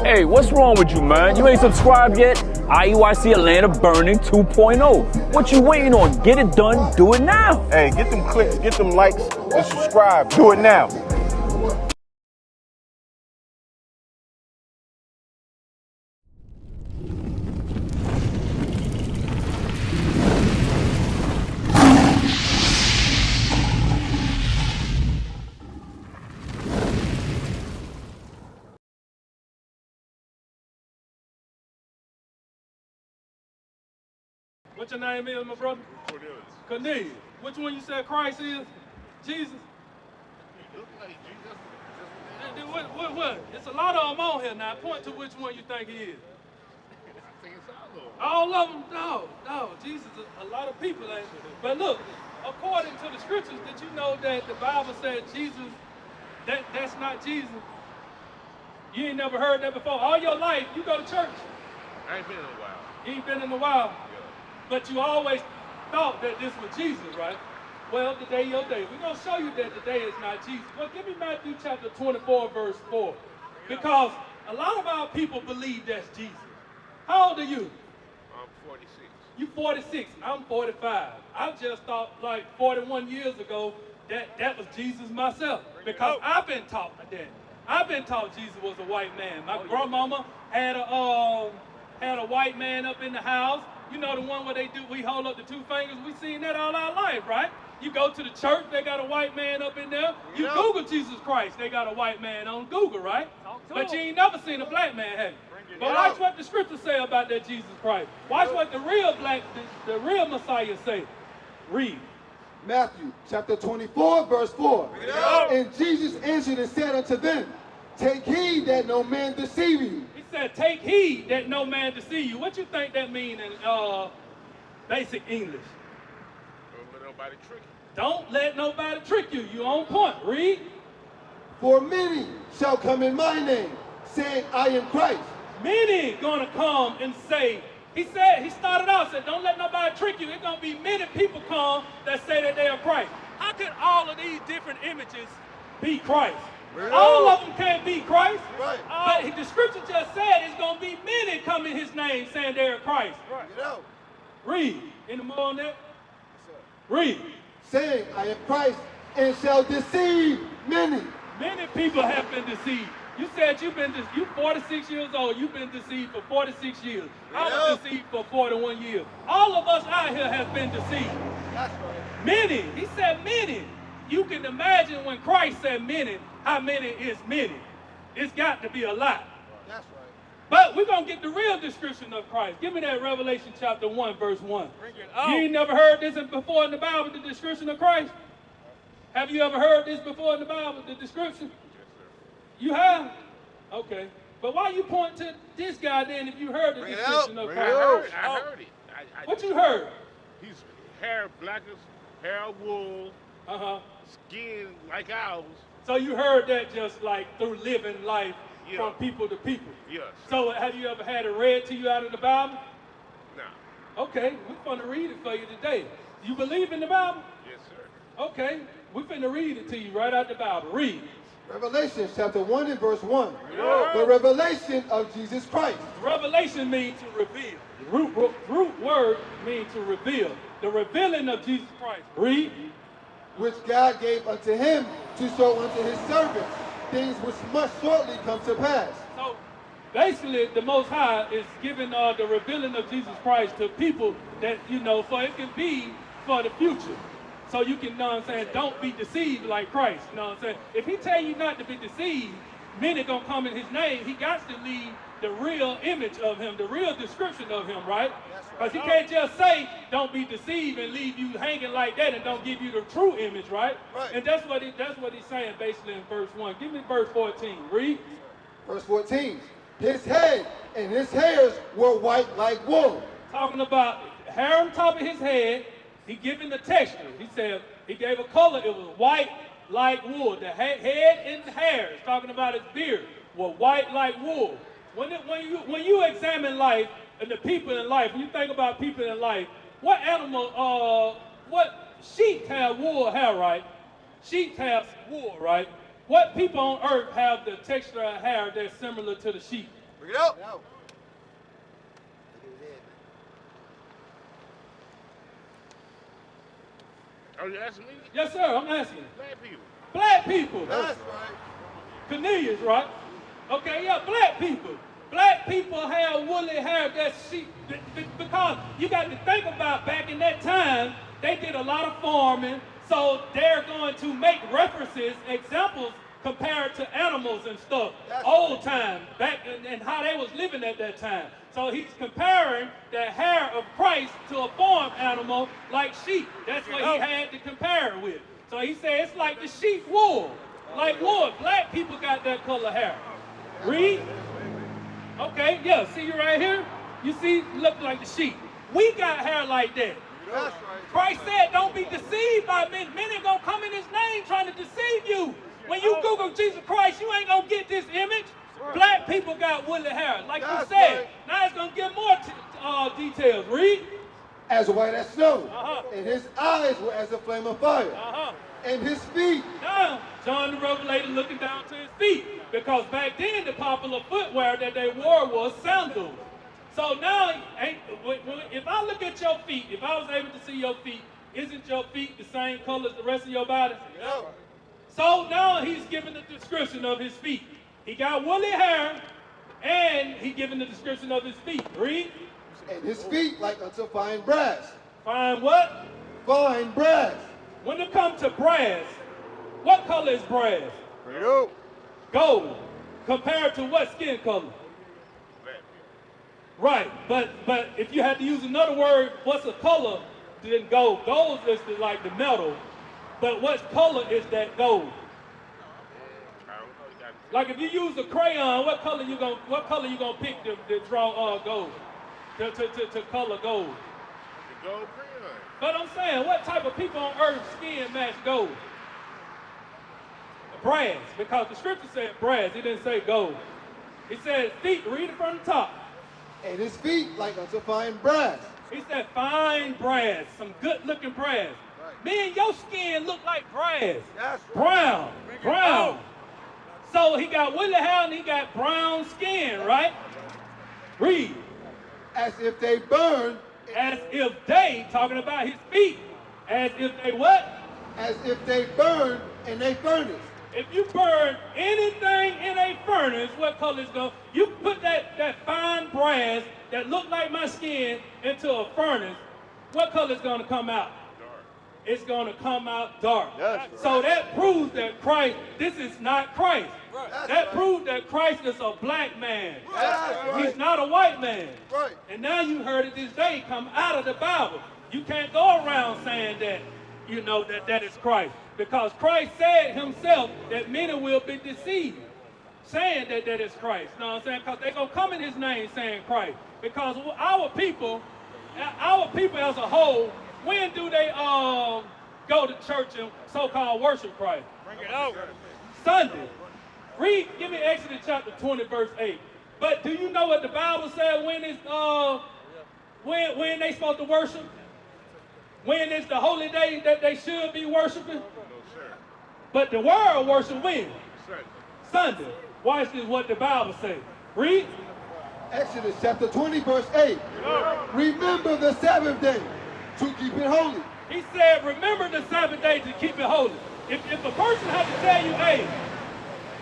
Hey, what's wrong with you, man? You ain't subscribed yet? IUIC Atlanta Burning 2.0. What you waiting on? Get it done. Do it now. Hey, get them clicks, get them likes, and subscribe. Do it now. What your name is, my brother? Cornelius. Cornelius. Which one you said Christ is? Jesus? You look like Jesus. What? It's a lot of them on here now. Point to which one you think he is. I think it's all of them. All of them? No. Jesus is a lot of people. But look, according to the scriptures, did you know that the Bible said Jesus, that's not Jesus? You ain't never heard that before. All your life, you go to church. I ain't been in a while. You ain't been in a while. Yeah. But you always thought that this was Jesus, right? Well, today your day. We're going to show you that today is not Jesus. Well, give me Matthew chapter 24, verse 4. Because a lot of our people believe that's Jesus. How old are you? I'm 46. You 46. I'm 45. I just thought like 41 years ago that was Jesus myself. Because I've been taught that. I've been taught Jesus was a white man. My grandmama had a white man up in the house. You know the one where we hold up the two fingers? We seen that all our life, right? You go to the church, they got a white man up in there. You Google Jesus Christ, they got a white man on Google, right? But you ain't never seen a black man, have you? But watch what the scriptures say about that Jesus Christ. Watch what the real Messiah say. Read. Matthew chapter 24, verse 4. And Jesus answered and said unto them, take heed that no man deceive you. He said, take heed that no man deceive you. What you think that mean in basic English? Don't let nobody trick you. Don't let nobody trick you. You on point. Read. For many shall come in my name, saying, I am Christ. Many gonna come and say, he started out, said, don't let nobody trick you. It's gonna be many people come that say that they are Christ. How can all of these different images be Christ? All of them can't be Christ. Right. But the scripture just said it's gonna be many come in his name saying they're Christ. Right. Read. Any more on that? Read. Saying, I am Christ, and shall deceive many. Many people have been deceived. You said you 46 years old. You've been deceived for 46 years. I was deceived for 41 years. All of us out here have been deceived. That's right. Many. He said many. You can imagine when Christ said many, how many is many. It's got to be a lot. That's right. But we're going to get the real description of Christ. Give me that Revelation chapter 1, verse 1. Bring it You ain't never heard this before in the Bible, the description of Christ? Have you ever heard this before in the Bible, the description? Yes, sir. You have? Okay. But why you point to this guy then if you heard the description of Christ? I heard it. What you heard? He's hair black as hair wool, Uh-huh. skin like ours. So you heard that just like through living life from Yeah. people to people. Yes. So have you ever had it read to you out of the Bible? Nah. Okay, we're going to read it for you today. You believe in the Bible? Yes, sir. Okay, we're finna read it to you right out the Bible. Read. Revelation chapter 1 and verse 1. Yeah. The revelation of Jesus Christ. Revelation means to reveal. The root word means to reveal. The revealing of Jesus Christ. Read. Which God gave unto him to show unto his servants things which must shortly come to pass. So basically, the Most High is giving the revealing of Jesus Christ to people that, so it can be for the future. So you can, don't be deceived like Christ. You know what I'm saying? If he tell you not to be deceived, many gonna come in his name, he got to leave the real image of him, the real description of him, right? Because he can't just say, don't be deceived and leave you hanging like that and don't give you the true image, right? And that's what he's saying basically in verse 1. Give me verse 14. Read. Verse 14. His head and his hairs were white like wool. Talking about hair on top of his head, he giving the texture. He said, he gave a color, it was white like wool. The head and the hairs, talking about his beard, were white like wool. When you examine life and the people in life, when you think about people in life, what animal, what sheep have wool hair, right? Sheep have wool, right? What people on earth have the texture of hair that's similar to the sheep? Bring it up. Are you asking me? Yes, sir, I'm asking. Black people. Black people. That's right. Cornelius, right? Okay, yeah, black people. Black people have woolly hair that's sheep. Because you got to think about back in that time, they did a lot of farming, so they're going to make references, examples, compared to animals and stuff. Old time, back and how they was living at that time. So he's comparing the hair of Christ to a farm animal like sheep. That's what he had to compare it with. So he said it's like the sheep wool. Like wool. Black people got that color hair. Read. Okay, yeah, see you right here? You see, look like the sheep. We got hair like that. That's right. Christ said, don't be deceived by men. Men ain't gonna come in his name trying to deceive you. When you Google Jesus Christ, you ain't gonna get this image. Black people got woolly hair, like you said. Now it's gonna give more details. Read. As white as snow, and his eyes were as a flame of fire, and his feet. Now, John the Revelator looking down to his feet, because back then the popular footwear that they wore was sandals. So now, if I look at your feet, if I was able to see your feet, isn't your feet the same color as the rest of your body? No. So now he's giving the description of his feet. He got woolly hair, and he giving the description of his feet. Read. And his feet like unto fine brass. Fine what? Fine brass. When it comes to brass, what color is brass? Bring it up. Gold. Compared to what skin color? Right, but if you had to use another word, what's a color than gold? Gold is like the metal, but what color is that gold? Like if you use a crayon, what color you gonna pick to draw gold? To color gold? The gold crayon. But I'm saying, what type of people on earth skin match gold? Brass, because the scripture said brass, it didn't say gold. It said feet, read it from the top. And his feet like unto fine brass. He said fine brass, some good looking brass. Man, your skin look like brass. That's Brown, brown. So he got woolly hair and he got brown skin, right? Read. As if they burn. As if they, talking about his feet, as if they what? As if they burn in a furnace. If you burn anything in a furnace, what color is going? You put that fine brass that look like my skin into a furnace, what color is going to come out? Dark. It's going to come out dark. So that proves that Christ, this is not Christ. That proves that Christ is a black man. He's not a white man. Right. And now you heard it this day come out of the Bible. You can't go around saying that, you know, that is Christ. Because Christ said himself that many will be deceived, saying that is Christ. You know what I'm saying? Because they're going to come in his name saying Christ. Because our people as a whole, when do they go to church and so-called worship Christ? Bring it out. Sunday. Read, give me Exodus chapter 20, verse 8. But do you know what the Bible said when it's when they supposed to worship? When it's the holy day that they should be worshiping? No, sir. But the world worship when? Sunday. Sunday. Watch this what the Bible says. Read. Exodus chapter 20, verse 8. Remember the Sabbath day to keep it holy. He said, remember the Sabbath day to keep it holy. If a person had to tell you, hey,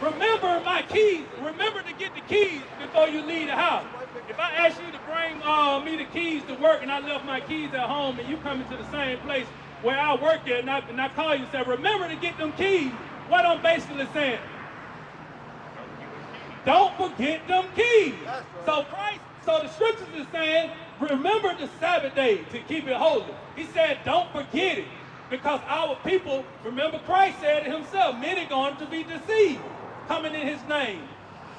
remember my keys, remember to get the keys before you leave the house. If I ask you to bring me the keys to work and I left my keys at home and you come into the same place where I work at and I call you and say, remember to get them keys, what I'm basically saying? Don't forget them keys. So the scriptures is saying, remember the Sabbath day to keep it holy. He said, don't forget it. Because our people, remember Christ said it himself, many going to be deceived, coming in his name.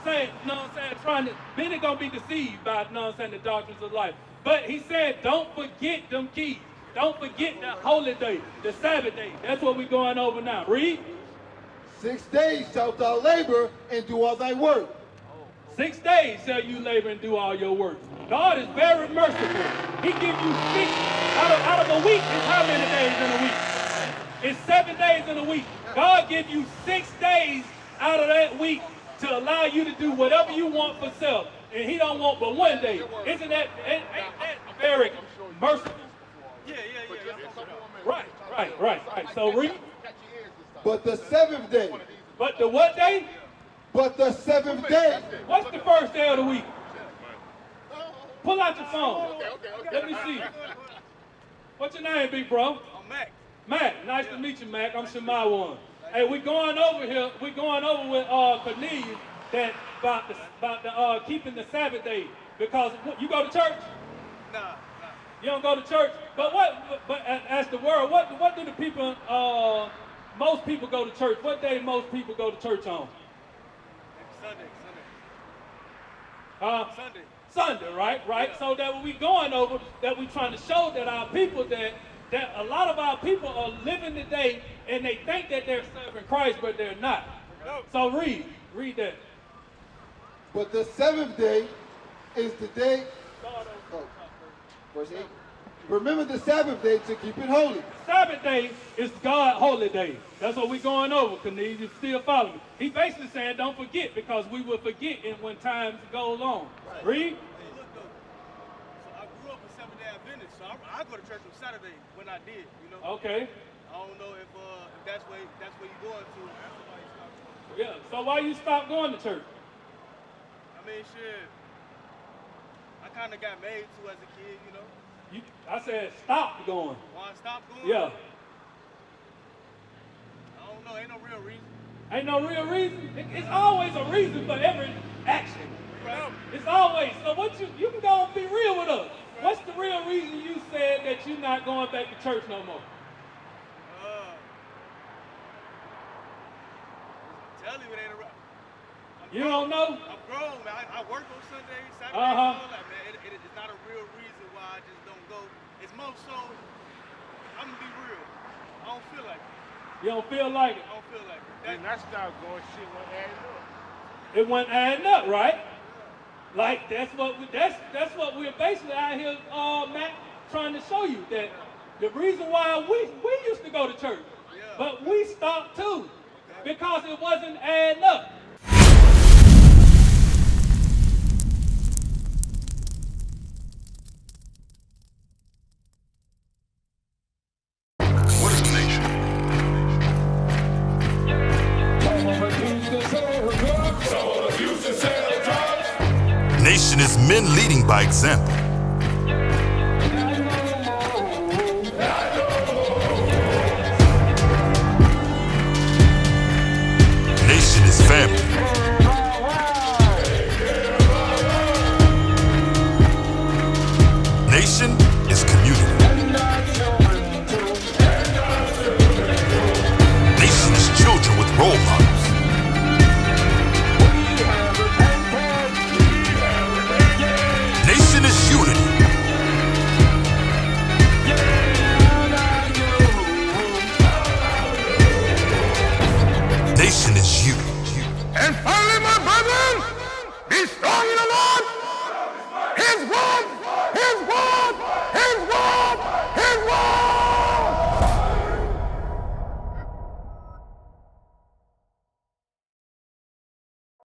Saying, you know what I'm saying, many going to be deceived by, you know what I'm saying, the doctrines of life. But he said, don't forget them keys. Don't forget the holy day, the Sabbath day. That's what we're going over now. Read. 6 days shalt thou labor and do all thy work. 6 days shall you labor and do all your work. God is very merciful. He gives you 6 out of a week. Is how many days in a week? It's 7 days in a week. God gives you 6 days out of that week to allow you to do whatever you want for self. And he don't want but one day. Ain't that very merciful? Yeah. Right. So read. But the seventh day. But the what day? But the seventh day. What's the first day of the week? Pull out your phone. Let me see. What's your name, big bro? I'm Mac. Mac. Nice to meet you, Mac. I'm Shemai. Hey, we going over here. We going over with Cornelius that about the keeping the Sabbath day, because you go to church. Nah. You don't go to church. But as the world, what do the people? Most people go to church. What day most people go to church on? Sunday. Sunday, right? Yeah. So that when we going over, that we trying to show that our people that a lot of our people are living today and they think that they're serving Christ, but they're not. No. So read that. But the seventh day is the day. Verse 8. Remember the Sabbath day to keep it holy. Sabbath day is God's holy day. That's what we're going over, Cornelius. You still follow me. He basically saying don't forget, because we will forget when times go along. Right. Read. Hey, look though. So I grew up a Seventh-day Adventist, so I go to church on Saturday when I did, you know. Okay. I don't know if that's where you're going to. Yeah. So why you stop going to church? I mean, shit. I kind of got made to as a kid, you know. I said stop going. Why I stopped going? Yeah. I don't know. Ain't no real reason. Ain't no real reason. It's always a reason for every action. Right. It's always. So what you can go and be real with us. What's the real reason you said that you're not going back to church no more? Tell you it ain't a. You don't know? I'm grown, man. I work on Sunday, Saturday, Uh-huh. all that, man. It's not a real reason why I just don't go. It's more so, I'm gonna be real. I don't feel like it. You don't feel like it? I don't feel like it. When I start going, shit wasn't adding up. It wasn't adding up, right? Like that's what we're basically out here, Matt, trying to show you, that the reason why we used to go to church, but we stopped too, because it wasn't adding up. Nation is men leading by example. Nation is family. Nation is community. Nation is children with role models. Nation is unity. Nation is you. And finally, my brethren, be strong in the Lord, His word.